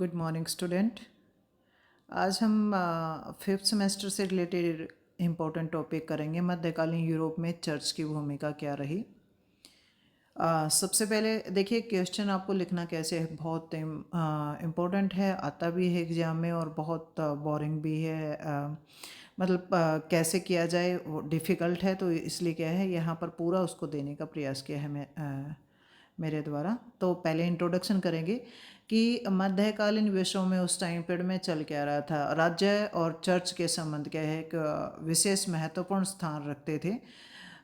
Good morning student. आज हम fifth semester से रिलेटेड इम्पोर्टेंट टॉपिक करेंगे। मध्यकालीन यूरोप में चर्च की भूमिका क्या रही। सबसे पहले देखिए, क्वेश्चन आपको लिखना कैसे है, बहुत इम्पोर्टेंट है, आता भी है एग्ज़ाम में और बहुत बोरिंग भी है। मतलब कैसे किया जाए वो डिफ़िकल्ट है, तो इसलिए क्या है यहाँ पर पूरा उसको देने का प्रयास किया है मेरे द्वारा। तो पहले इंट्रोडक्शन करेंगे कि मध्यकालीन विश्व में उस टाइम पीरियड में चल क्या रहा था। राज्य और चर्च के संबंध क्या है, एक विशेष महत्वपूर्ण स्थान रखते थे।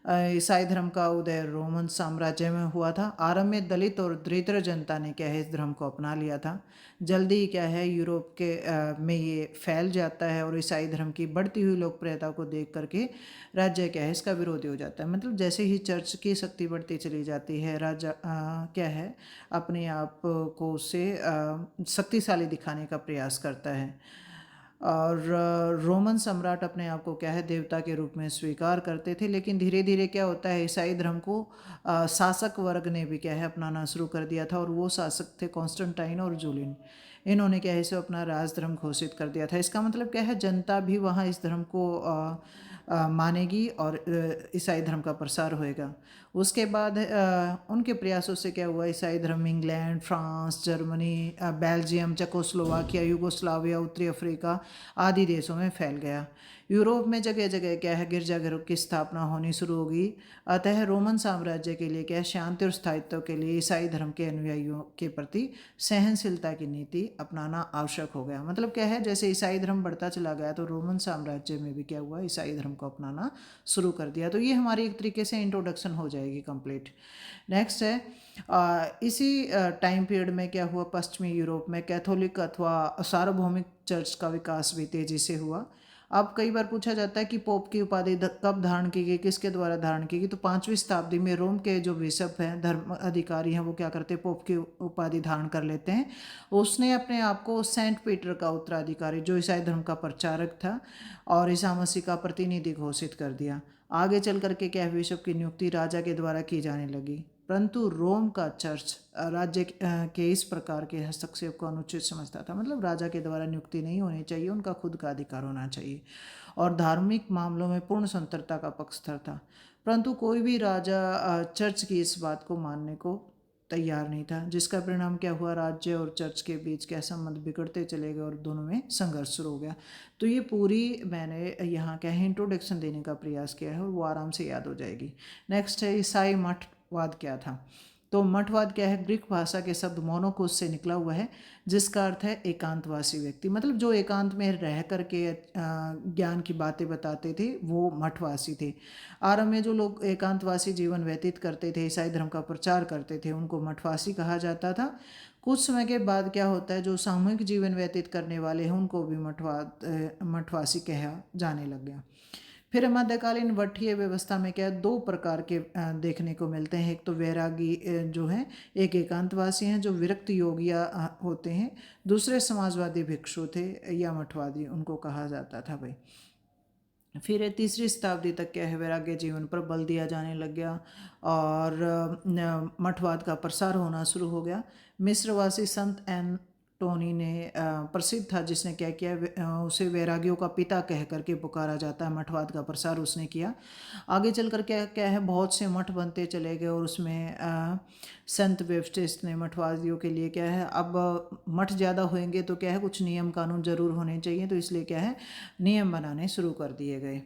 ईसाई धर्म का उदय रोमन साम्राज्य में हुआ था। आरंभ में दलित और दरिद्र जनता ने क्या है इस धर्म को अपना लिया था। जल्दी ही क्या है यूरोप के में ये फैल जाता है और ईसाई धर्म की बढ़ती हुई लोकप्रियता को देख करके राज्य क्या है इसका विरोधी हो जाता है। मतलब जैसे ही चर्च की शक्ति बढ़ती चली जाती है, राजा क्या है अपने आप को उससे शक्तिशाली दिखाने का प्रयास करता है। और रोमन सम्राट अपने आप को क्या है देवता के रूप में स्वीकार करते थे, लेकिन धीरे धीरे क्या होता है ईसाई धर्म को शासक वर्ग ने भी क्या है अपनाना शुरू कर दिया था। और वो शासक थे कॉन्स्टेंटाइन और जूलियन। इन्होंने क्या है इसे अपना राजधर्म घोषित कर दिया था। इसका मतलब क्या है जनता भी वहाँ इस धर्म को मानेगी और ईसाई धर्म का प्रसार होएगा। उसके बाद उनके प्रयासों से क्या हुआ, ईसाई धर्म England, France, Germany, Belgium, Czechoslovakia, Yugoslavia, उत्तरी अफ्रीका आदि देशों में फैल गया। यूरोप में जगह जगह क्या है गिरजाघरों की स्थापना होनी शुरू होगी। अतः रोमन साम्राज्य के लिए क्या शांति और स्थायित्व के लिए ईसाई धर्म के अनुयायियों के प्रति सहनशीलता की नीति अपनाना आवश्यक हो गया। मतलब क्या है जैसे ईसाई धर्म बढ़ता चला गया तो रोमन साम्राज्य में भी क्या हुआ ईसाई धर्म को अपनाना शुरू कर दिया। तो ये हमारी एक तरीके से इंट्रोडक्शन हो जाएगी कंप्लीट। नेक्स्ट है इसी टाइम पीरियड में क्या हुआ, पश्चिमी यूरोप में कैथोलिक अथवा सार्वभौमिक चर्च का विकास भी तेजी से हुआ। अब कई बार पूछा जाता है कि पोप की उपाधि कब धारण की गई, किसके द्वारा धारण की गई। तो 5वीं शताब्दी में रोम के जो बिशप हैं, धर्म अधिकारी हैं, वो क्या करते हैं पोप की उपाधि धारण कर लेते हैं। उसने अपने आप को सेंट पीटर का उत्तराधिकारी, जो ईसाई धर्म का प्रचारक था और ईसा मसीह का प्रतिनिधि घोषित कर दिया। आगे चल करके क्या बिशप की नियुक्ति राजा के द्वारा की जाने लगी, परंतु रोम का चर्च राज्य के इस प्रकार के हस्तक्षेप को अनुचित समझता था। मतलब राजा के द्वारा नियुक्ति नहीं होनी चाहिए, उनका खुद का अधिकार होना चाहिए और धार्मिक मामलों में पूर्ण स्वतंत्रता का पक्षधर था। परंतु कोई भी राजा चर्च की इस बात को मानने को तैयार नहीं था, जिसका परिणाम क्या हुआ, राज्य और चर्च के बीच क्या संबंध बिगड़ते चले गए और दोनों में संघर्ष शुरू हो गया। तो ये पूरी मैंने यहाँ क्या है इंट्रोडक्शन देने का प्रयास किया है और वो आराम से याद हो जाएगी। नेक्स्ट है ईसाई मठवाद क्या था। तो मठवाद क्या है, ग्रीक भाषा के शब्द मोनोकोस से निकला हुआ है, जिसका अर्थ है एकांतवासी व्यक्ति। मतलब जो एकांत में रह करके ज्ञान की बातें बताते थे वो मठवासी थे। आरंभ में जो लोग एकांतवासी जीवन व्यतीत करते थे, ईसाई धर्म का प्रचार करते थे, उनको मठवासी कहा जाता था। कुछ समय के बाद क्या होता है, जो सामूहिक जीवन व्यतीत करने वाले हैं उनको भी मठवासी कहा जाने लग गया। फिर मध्यकालीन वठीय व्यवस्था में क्या दो प्रकार के देखने को मिलते हैं। एक तो वैरागी जो है, एक एकांतवासी हैं जो विरक्त योगिया होते हैं। दूसरे समाजवादी भिक्षु थे या मठवादी, उनको कहा जाता था भाई। फिर 3री शताब्दी तक क्या है वैराग्य जीवन पर बल दिया जाने लग गया और मठवाद का प्रसार होना शुरू हो गया। मिस्रवासी संत एंटोनी ने प्रसिद्ध था, जिसने क्या किया उसे वैरागियों का पिता कह करके पुकारा जाता है। मठवाद का प्रसार उसने किया। आगे चलकर क्या क्या है बहुत से मठ बनते चले गए और उसमें संत वेबस्टिस्ट ने मठवादियों के लिए क्या है, अब मठ ज़्यादा होंगे तो क्या है कुछ नियम कानून ज़रूर होने चाहिए, तो इसलिए क्या है नियम बनाने शुरू कर दिए गए।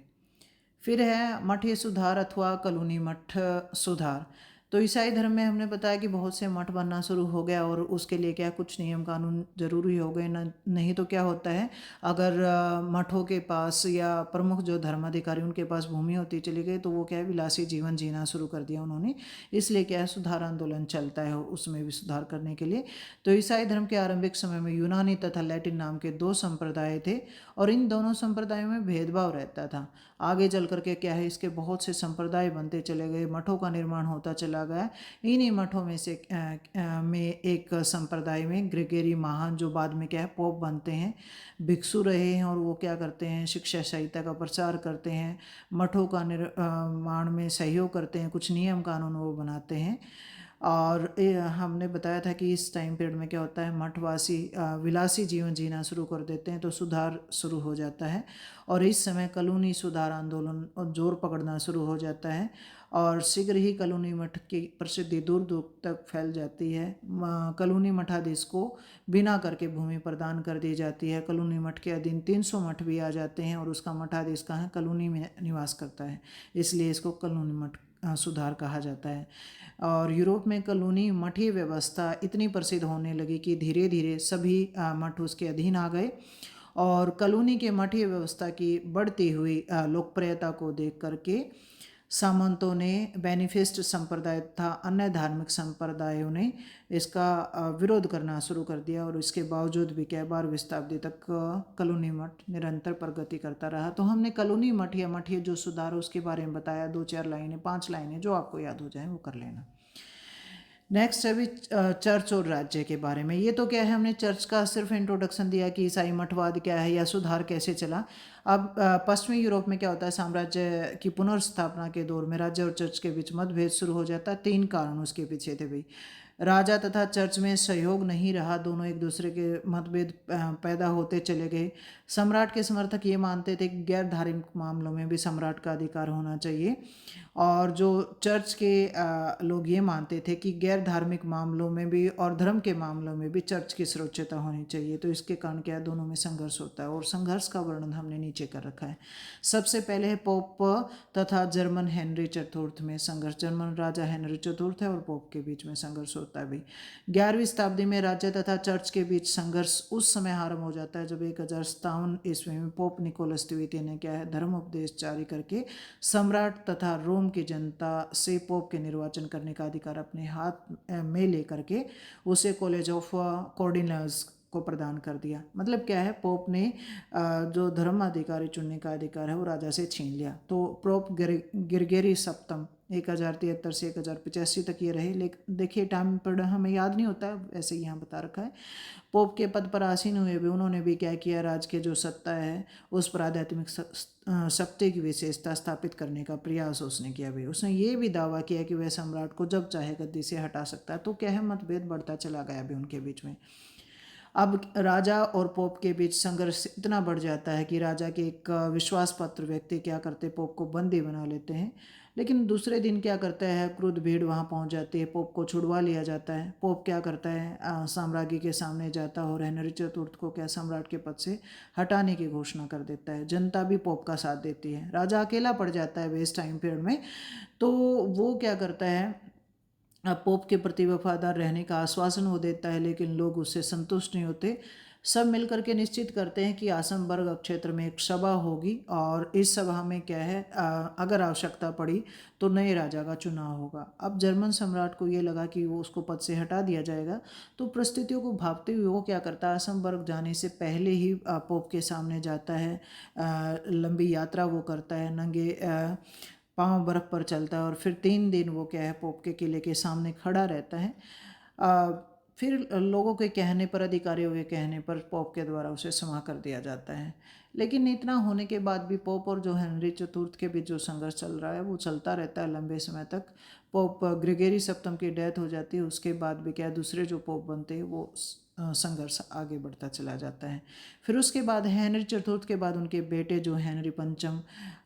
फिर है मठीय सुधार अथवा कलूनी मठ सुधार। तो ईसाई धर्म में हमने बताया कि बहुत से मठ बनना शुरू हो गया और उसके लिए क्या कुछ नियम कानून जरूरी हो गए ना। नहीं तो क्या होता है, अगर मठों के पास या प्रमुख जो धर्माधिकारी उनके पास भूमि होती चली गई तो वो क्या है विलासी जीवन जीना शुरू कर दिया उन्होंने। इसलिए क्या है सुधार आंदोलन चलता है उसमें भी सुधार करने के लिए। तो ईसाई धर्म के आरंभिक समय में यूनानी तथा लैटिन नाम के दो संप्रदाय थे और इन दोनों संप्रदायों में भेदभाव रहता था। आगे चल करके क्या है इसके बहुत से संप्रदाय बनते चले गए, मठों का निर्माण होता चला गया। इन्हीं मठों में से में एक संप्रदाय में ग्रेगरी महान, जो बाद में क्या है पोप बनते हैं, भिक्षु रहे हैं और वो क्या करते हैं शिक्षा संहिता का प्रचार करते हैं, मठों का निर्माण में सहयोग करते हैं, कुछ नियम कानून वो बनाते हैं। और हमने बताया था कि इस टाइम पीरियड में क्या होता है, मठवासी विलासी जीवन जीना शुरू कर देते हैं, तो सुधार शुरू हो जाता है। और इस समय कॉलोनी सुधार आंदोलन जोर पकड़ना शुरू हो जाता है और शीघ्र ही कॉलोनी मठ की प्रसिद्धि दूर दूर तक फैल जाती है। कॉलोनी मठाधीश को बिना करके भूमि प्रदान कर दी जाती है। कॉलोनी मठ के अधीन 300 मठ भी आ जाते हैं और उसका मठाधीश कहाँ, कॉलोनी में निवास करता है, इसलिए इसको कॉलोनी मठ सुधार कहा जाता है। और यूरोप में कॉलोनी मठी व्यवस्था इतनी प्रसिद्ध होने लगी कि धीरे धीरे सभी मठ उसके अधीन आ गए और कॉलोनी के मठी व्यवस्था की बढ़ती हुई लोकप्रियता को देख करके सामंतों ने, बेनिफिस्ट संप्रदाय तथा अन्य धार्मिक संप्रदायों ने इसका विरोध करना शुरू कर दिया और इसके बावजूद भी क्या 12वीं शताब्दी तक कॉलोनी मठ निरंतर प्रगति करता रहा। तो हमने कॉलोनी मठ या मठीय जो सुधार उसके बारे में बताया, 2-4 लाइनें 5 लाइनें जो आपको याद हो जाए वो कर लेना। नेक्स्ट है भी चर्च और राज्य के बारे में। ये तो क्या है, हमने चर्च का सिर्फ इंट्रोडक्शन दिया कि ईसाई मठवाद क्या है या सुधार कैसे चला। अब पश्चिमी यूरोप में क्या होता है, साम्राज्य की पुनर्स्थापना के दौर में राज्य और चर्च के बीच मतभेद शुरू हो जाता है। 3 कारण उसके पीछे थे भाई। राजा तथा चर्च में सहयोग नहीं रहा, दोनों एक दूसरे के मतभेद पैदा होते चले गए। सम्राट के समर्थक ये मानते थे कि गैर धार्मिक मामलों में भी सम्राट का अधिकार होना चाहिए और जो चर्च के लोग ये मानते थे कि गैर धार्मिक मामलों में भी और धर्म के मामलों में भी चर्च की सुरक्षिता होनी चाहिए। तो इसके कारण क्या है, दोनों में संघर्ष होता है और संघर्ष का वर्णन हमने नीचे कर रखा है। सबसे पहले है पोप तथा जर्मन हेनरी चतुर्थ में संघर्ष। जर्मन राजा हेनरी चतुर्थ है और पोप के बीच में संघर्ष होता है भाई। 11वीं शताब्दी में राज्य तथा चर्च के बीच संघर्ष उस समय आरंभ हो जाता है जब 1057 ईस्वी में पोप निकोलस द्वितीय ने क्या है, धर्म उपदेश जारी करके सम्राट तथा रोम की जनता से पोप के निर्वाचन करने का अधिकार अपने हाथ में लेकर के उसे कॉलेज ऑफ कॉर्डिनल्स को प्रदान कर दिया। मतलब क्या है, पोप ने जो धर्माधिकारी चुनने का अधिकार है वो राजा से छीन लिया। तो पोप गिरगेरी सप्तम 1073 से 1085 तक ये रहे। लेकिन देखिए टाइम पर हमें याद नहीं होता है, ऐसे ही यहाँ बता रखा है। पोप के पद पर आसीन हुए भी उन्होंने भी क्या किया, राज के जो सत्ता है उस पर आध्यात्मिक शक्ति की विशेषता स्थापित करने का प्रयास उसने किया भी। उसने ये भी दावा किया कि वह सम्राट को जब चाहे गद्दी से हटा सकता है। तो क्या है, मतभेद बढ़ता चला गया भी उनके बीच में। अब राजा और पोप के बीच संघर्ष इतना बढ़ जाता है कि राजा के एक विश्वास पात्र व्यक्ति क्या करते, पोप को बंदी बना लेते हैं। लेकिन दूसरे दिन क्या करता है, क्रुद्ध भीड़ वहाँ पहुँच जाती है, पोप को छुड़वा लिया जाता है। पोप क्या करता है, साम्राज्ञी के सामने जाता है और हेनरी चतुर्थ को क्या सम्राट के पद से हटाने की घोषणा कर देता है। जनता भी पोप का साथ देती है। राजा अकेला पड़ जाता है इस टाइम पीरियड में। तो वो क्या करता है, पोप के प्रति वफादार रहने का आश्वासन वो देता है, लेकिन लोग उससे संतुष्ट नहीं होते। सब मिलकर के निश्चित करते हैं कि आसमबर्ग क्षेत्र में एक सभा होगी और इस सभा में क्या है, अगर आवश्यकता पड़ी तो नए राजा का चुनाव होगा। अब जर्मन सम्राट को ये लगा कि वो उसको पद से हटा दिया जाएगा, तो परिस्थितियों को भांपते हुए वो क्या करता है, आसमबर्ग जाने से पहले ही पोप के सामने जाता है। लंबी यात्रा वो करता है, नंगे पाँव बर्फ़ पर चलता है और फिर 3 दिन वो क्या है, पोप के किले के सामने खड़ा रहता है। फिर लोगों के कहने पर, अधिकारियों के कहने पर पोप के द्वारा उसे क्षमा कर दिया जाता है। लेकिन इतना होने के बाद भी पोप और जो हेनरी चतुर्थ के बीच जो संघर्ष चल रहा है वो चलता रहता है लंबे समय तक। पोप ग्रिगोरी सप्तम की डेथ हो जाती है, उसके बाद भी क्या दूसरे जो पोप बनते हैं वो संघर्ष आगे बढ़ता चला जाता है। फिर उसके बाद हेनरी चतुर्थ के बाद उनके बेटे जो हेनरी पंचम,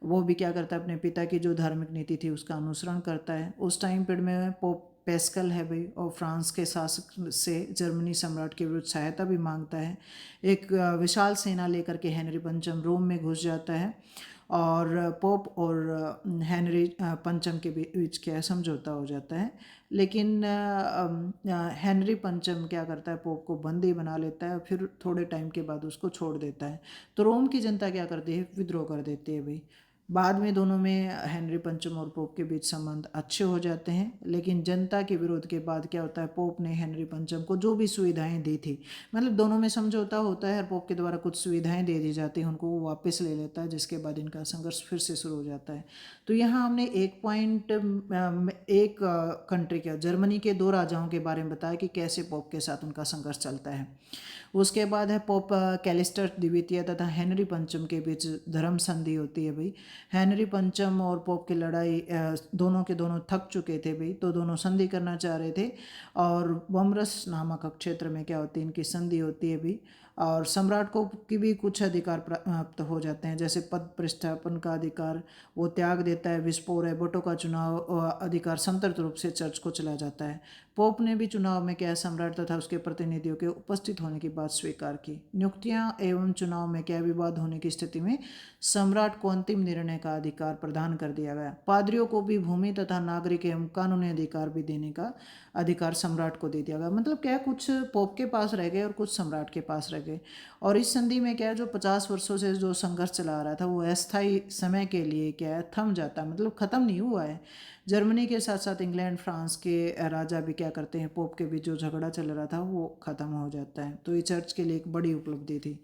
वो भी क्या करता है, अपने पिता की जो धार्मिक नीति थी उसका अनुसरण करता है। उस टाइम पीरियड में पोप पेस्कल है भाई, और फ्रांस के शासक से जर्मनी सम्राट के विरुद्ध सहायता भी मांगता है। एक विशाल सेना लेकर के हेनरी पंचम रोम में घुस जाता है और पोप और हेनरी पंचम के बीच क्या समझौता हो जाता है। लेकिन हेनरी पंचम क्या करता है, पोप को बंदी बना लेता है, फिर थोड़े टाइम के बाद उसको छोड़ देता है। तो रोम की जनता क्या करती है, विद्रोह कर देती है भाई। बाद में दोनों में हेनरी पंचम और पोप के बीच संबंध अच्छे हो जाते हैं। लेकिन जनता के विरोध के बाद क्या होता है, पोप ने हेनरी पंचम को जो भी सुविधाएं दी थी, मतलब दोनों में समझौता होता है और पोप के द्वारा कुछ सुविधाएं दे दी जाती हैं, उनको वो वापस ले लेता है, जिसके बाद इनका संघर्ष फिर से शुरू हो जाता है। तो यहाँ हमने एक पॉइंट, एक कंट्री का, जर्मनी के 2 राजाओं के बारे में बताया कि कैसे पोप के साथ उनका संघर्ष चलता है। उसके बाद है पोप कैलिस्टर द्वितीय तथा हेनरी पंचम के बीच धर्म संधि होती है भाई। हेनरी पंचम और पोप की लड़ाई दोनों के दोनों थक चुके थे भाई, तो दोनों संधि करना चाह रहे थे। और बमरस नामक क्षेत्र में क्या होती है, इनकी संधि होती है भी। और सम्राट को की भी कुछ अधिकार प्राप्त हो जाते हैं, जैसे पद प्रतिष्ठापन का अधिकार वो त्याग देता है, विस्फोर है, वोटों का चुनाव अधिकार स्वतंत्र रूप से चर्च को चला जाता है। पोप ने भी चुनाव में क्या है, सम्राट तथा उसके प्रतिनिधियों के उपस्थित होने की बात स्वीकार की। नियुक्तियां एवं चुनाव में क्या विवाद होने की स्थिति में सम्राट को अंतिम निर्णय का अधिकार प्रदान कर दिया गया। पादरियों को भी भूमि तथा नागरिक एवं कानूनी अधिकार भी देने का अधिकार सम्राट को दे दिया गया। मतलब क्या है, कुछ पोप के पास रह गए और कुछ सम्राट के पास रह गए। और इस संधि में क्या है, जो 50 वर्षों से जो संघर्ष चला रहा था वो अस्थायी समय के लिए क्या है, थम जाता है, मतलब ख़त्म नहीं हुआ है। जर्मनी के साथ साथ इंग्लैंड फ्रांस के राजा भी क्या करते हैं, पोप के बीच जो झगड़ा चल रहा था वो ख़त्म हो जाता है। तो ये चर्च के लिए एक बड़ी उपलब्धि थी।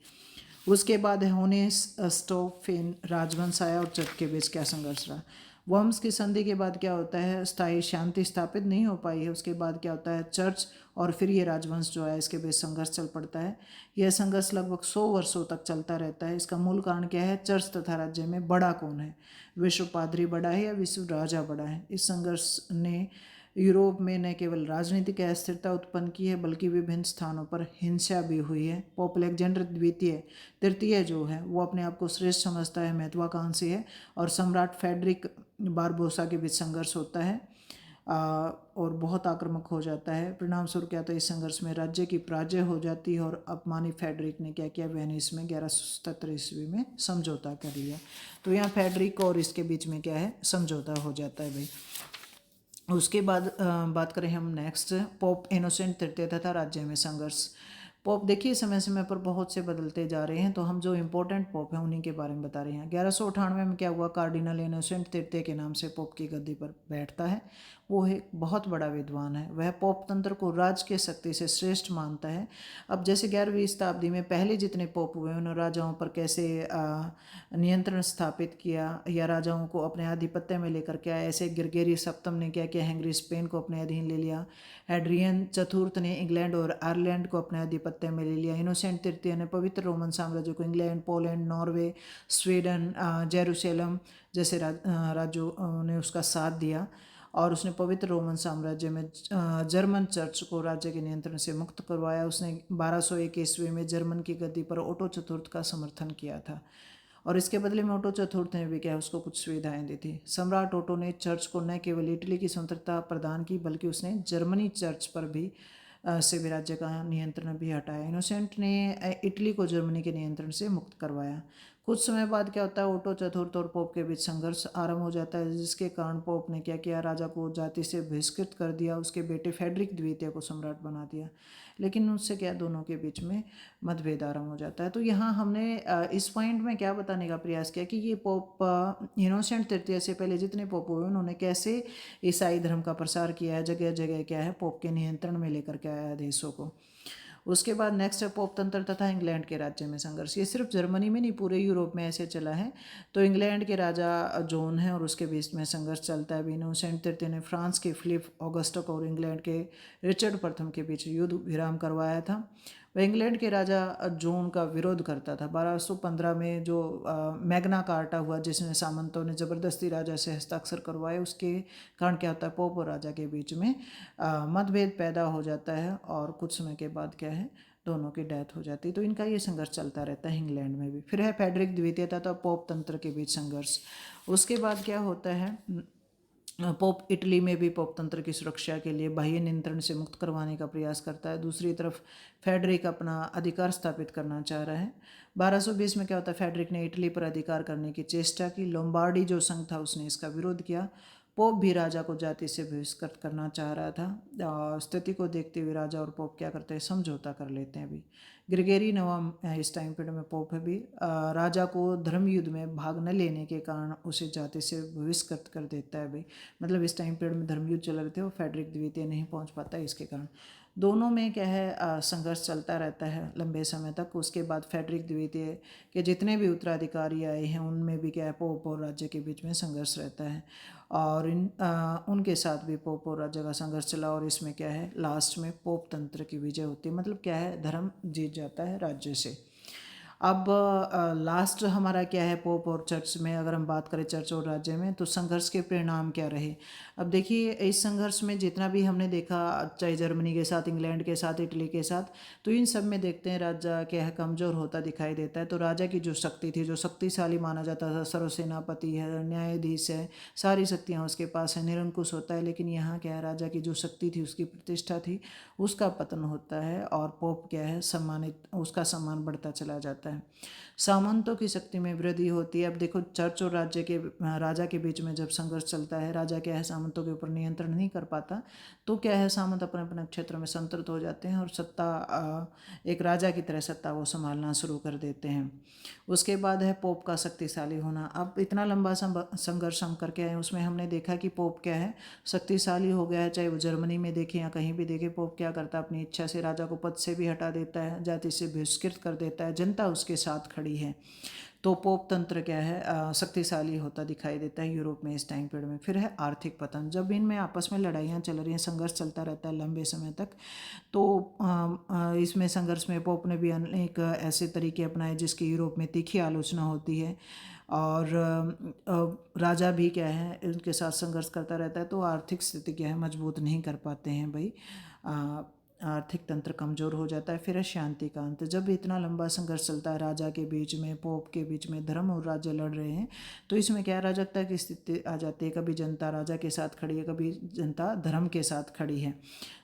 उसके बाद होने स्टोफेन राजवंश आया और चर्च के बीच क्या संघर्ष रहा। वर्म्स की संधि के बाद क्या होता है, स्थायी शांति स्थापित नहीं हो पाई है। उसके बाद क्या होता है, चर्च और फिर ये राजवंश जो है इसके बीच संघर्ष चल पड़ता है। यह संघर्ष लगभग 100 वर्षों तक चलता रहता है। इसका मूल कारण क्या है, चर्च तथा राज्य में बड़ा कौन है, विश्व पादरी बड़ा है या विश्व राजा बड़ा है। इस संघर्ष ने यूरोप में न केवल राजनीतिक अस्थिरता उत्पन्न की है बल्कि विभिन्न स्थानों पर हिंसा भी हुई है। पोप अलेक्जेंडर द्वितीय तृतीय जो है वो अपने आप को श्रेष्ठ समझता है, महत्वाकांक्षी है, और सम्राट फेडरिक बारबोसा के बीच संघर्ष होता है और बहुत आक्रामक हो जाता है। परिणाम स्वरूप क्या होता है, इस संघर्ष में राज्य की पराजय हो जाती है और अपमानित फेडरिक ने क्या किया, वेनिस में 1177 ईस्वी में समझौता कर लिया। तो यहाँ फेडरिक और इसके बीच में क्या है, समझौता हो जाता है भाई। उसके बाद बात करें हम नेक्स्ट, पोप इनोसेंट तृतीय तथा राज्य में संघर्ष। पोप देखिए समय समय पर बहुत से बदलते जा रहे हैं, तो हम जो इम्पोर्टेंट पोप हैं उन्हीं के बारे में बता रहे हैं। 1198 में क्या हुआ, कार्डिनल इनोसेंट तृतीय के नाम से पोप की गद्दी पर बैठता है। वो एक बहुत बड़ा विद्वान है, वह पोप तंत्र को राज के शक्ति से श्रेष्ठ मानता है। अब जैसे 11वीं शताब्दी में पहले जितने पोप हुए उन्होंने राजाओं पर कैसे नियंत्रण स्थापित किया या राजाओं को अपने आधिपत्य में लेकर के आया। ऐसे ग्रेगरी सप्तम ने क्या किया, हंगरी स्पेन को अपने अधीन ले लिया। एड्रियन चतुर्थ ने इंग्लैंड और आयरलैंड को अपने आधिपत्य में ले लिया। इनोसेंट तृतीय ने पवित्र रोमन साम्राज्य को England, Poland, Norway, Sweden, Jerusalem जैसे राज्यों ने उसका साथ दिया। और उसने पवित्र रोमन साम्राज्य में जर्मन चर्च को राज्य के नियंत्रण से मुक्त करवाया। उसने 1201 ईस्वी में जर्मन की गद्दी पर ओटो चतुर्थ का समर्थन किया था और इसके बदले में ओटो चतुर्थ ने भी क्या उसको कुछ सुविधाएं दी थी। सम्राट ओटो ने चर्च को न केवल इटली की स्वतंत्रता प्रदान की बल्कि उसने जर्मनी चर्च पर भी से भी राज्य का नियंत्रण भी हटाया। इनोसेंट ने इटली को जर्मनी के नियंत्रण से मुक्त करवाया। कुछ समय बाद क्या होता है, ओटो चतुर्थ और पोप के बीच संघर्ष आरंभ हो जाता है, जिसके कारण पोप ने क्या किया, राजा को जाति से बहिष्कृत कर दिया, उसके बेटे फेडरिक द्वितीय को सम्राट बना दिया। लेकिन उससे क्या दोनों के बीच में मतभेद आरंभ हो जाता है। तो यहाँ हमने इस पॉइंट में क्या बताने का प्रयास किया कि ये पोप इनोसेंट तृतीय से पहले जितने पोप हुए उन्होंने कैसे ईसाई धर्म का प्रसार किया है, जगह जगह क्या है पोप के नियंत्रण में लेकर के आया देशों को। उसके बाद नेक्स्ट है पोप तंत्र तथा इंग्लैंड के राज्य में संघर्ष। ये सिर्फ जर्मनी में नहीं, पूरे यूरोप में ऐसे चला है। तो इंग्लैंड के राजा जॉन है और उसके बीच में संघर्ष चलता है। इनोसेंट तृतीय ने फ्रांस के फिलिप ऑगस्टस और इंग्लैंड के रिचर्ड प्रथम के बीच युद्ध विराम करवाया था। वह इंग्लैंड के राजा जॉन का विरोध करता था। 1215 में जो मैग्ना कार्टा हुआ जिसमें सामंतों ने ज़बरदस्ती राजा से हस्ताक्षर करवाए, उसके कारण क्या होता है, पोप और राजा के बीच में मतभेद पैदा हो जाता है और कुछ समय के बाद क्या है, दोनों की डेथ हो जाती है। तो इनका ये संघर्ष चलता रहता है इंग्लैंड में भी। फिर है फेडरिक द्वितीय तथा पोप तंत्र के बीच संघर्ष। उसके बाद क्या होता है, पोप इटली में भी पोप तंत्र की सुरक्षा के लिए बाह्य नियंत्रण से मुक्त करवाने का प्रयास करता है। दूसरी तरफ फेडरिक अपना अधिकार स्थापित करना चाह रहा है। 1220 में क्या होता है, फेडरिक ने इटली पर अधिकार करने की चेष्टा की। लोम्बार्डी जो संघ था उसने इसका विरोध किया। पोप भी राजा को जाति से बहिष्कृत करना चाह रहा था और स्थिति को देखते हुए राजा और पोप क्या करते हैं, समझौता कर लेते हैं। अभी ग्रेगरी नवम इस टाइम पीरियड में पोप है भी, राजा को धर्म युद्ध में भाग न लेने के कारण उसे जाति से बहिष्कृत कर देता है भाई। मतलब इस टाइम पीरियड में धर्म युद्ध चल रहे थे और फेडरिक द्वितीय नहीं पहुंच पाता है, इसके कारण दोनों में क्या है संघर्ष चलता रहता है लंबे समय तक। उसके बाद फेडरिक द्वितीय के जितने भी उत्तराधिकारी आए हैं उनमें भी क्या है, पोप और राज्य के बीच में संघर्ष रहता है और उनके साथ भी पोप और राजा का संघर्ष चला और इसमें क्या है, लास्ट में पोप तंत्र की विजय होती है। मतलब क्या है, धर्म जीत जाता है राज्य से। अब लास्ट हमारा क्या है, पोप और चर्च में अगर हम बात करें चर्च और राज्य में, तो संघर्ष के परिणाम क्या रहे। अब देखिए इस संघर्ष में जितना भी हमने देखा, चाहे जर्मनी के साथ, इंग्लैंड के साथ, इटली के साथ, तो इन सब में देखते हैं राजा क्या है, कमज़ोर होता दिखाई देता है। तो राजा की जो शक्ति थी, जो शक्तिशाली माना जाता था, सर्वसेनापति है, न्यायाधीश है, सारी शक्तियाँ उसके पास है, निरंकुश होता है। लेकिन यहाँ क्या है, राजा की जो शक्ति थी, उसकी प्रतिष्ठा थी, उसका पतन होता है और पोप क्या है, सम्मानित, उसका सम्मान बढ़ता चला जाता है। सामंतों की शक्ति में वृद्धि होती है। अब देखो चर्च और राज्य के राजा के बीच में जब संघर्ष चलता है, राजा क्या है, सामंतों के ऊपर नियंत्रण नहीं कर पाता, तो क्या है, सामंत अपने अपने क्षेत्र में संतृप्त हो जाते हैं और सत्ता एक राजा की तरह सत्ता वो संभालना शुरू कर देते हैं। उसके बाद है पोप का शक्तिशाली होना। अब इतना लंबा संघर्ष हम करके आए, उसमें हमने देखा कि पोप क्या है, शक्तिशाली हो गया है। चाहे वो जर्मनी में देखें या कहीं भी देखें, पोप क्या करता है, अपनी इच्छा से राजा को पद से भी हटा देता है, जाति से बहिष्कृत कर देता है, जनता उसके साथ खड़ी है। तो पोप तंत्र क्या है, शक्तिशाली होता दिखाई देता है यूरोप में इस टाइम पीरियड में। फिर है आर्थिक पतन। जब इनमें आपस में लड़ाइयाँ चल रही हैं, संघर्ष चलता रहता है लंबे समय तक, तो इसमें संघर्ष में पोप ने भी अनेक ऐसे तरीके अपनाए जिसकी यूरोप में तीखी आलोचना होती है। और राजा भी क्या है, उनके साथ संघर्ष करता रहता है, तो आर्थिक स्थिति क्या है, मजबूत नहीं कर पाते हैं भाई, आर्थिक तंत्र कमज़ोर हो जाता है। फिर है शांति का अंत। जब इतना लंबा संघर्ष चलता है राजा के बीच में, पोप के बीच में, धर्म और राज्य लड़ रहे हैं, तो इसमें क्या अराजकता की स्थिति आ जाती है। कभी जनता राजा के साथ खड़ी है, कभी जनता धर्म के साथ खड़ी है।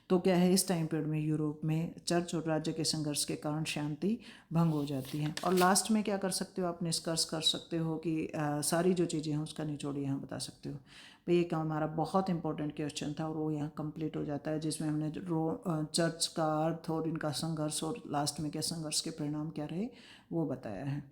तो क्या है, इस टाइम पीरियड में यूरोप में चर्च और राज्य के संघर्ष के कारण शांति भंग हो जाती है। और लास्ट में क्या कर सकते हो, आप निष्कर्ष कर सकते हो कि सारी जो चीज़ें हैं उसका निचोड़ यहाँ बता सकते हो। भाई ये हमारा बहुत इंपॉर्टेंट क्वेश्चन था और वो यहाँ कंप्लीट हो जाता है, जिसमें हमने चर्च का अर्थ और इनका संघर्ष और लास्ट में क्या संघर्ष के परिणाम क्या रहे वो बताया है।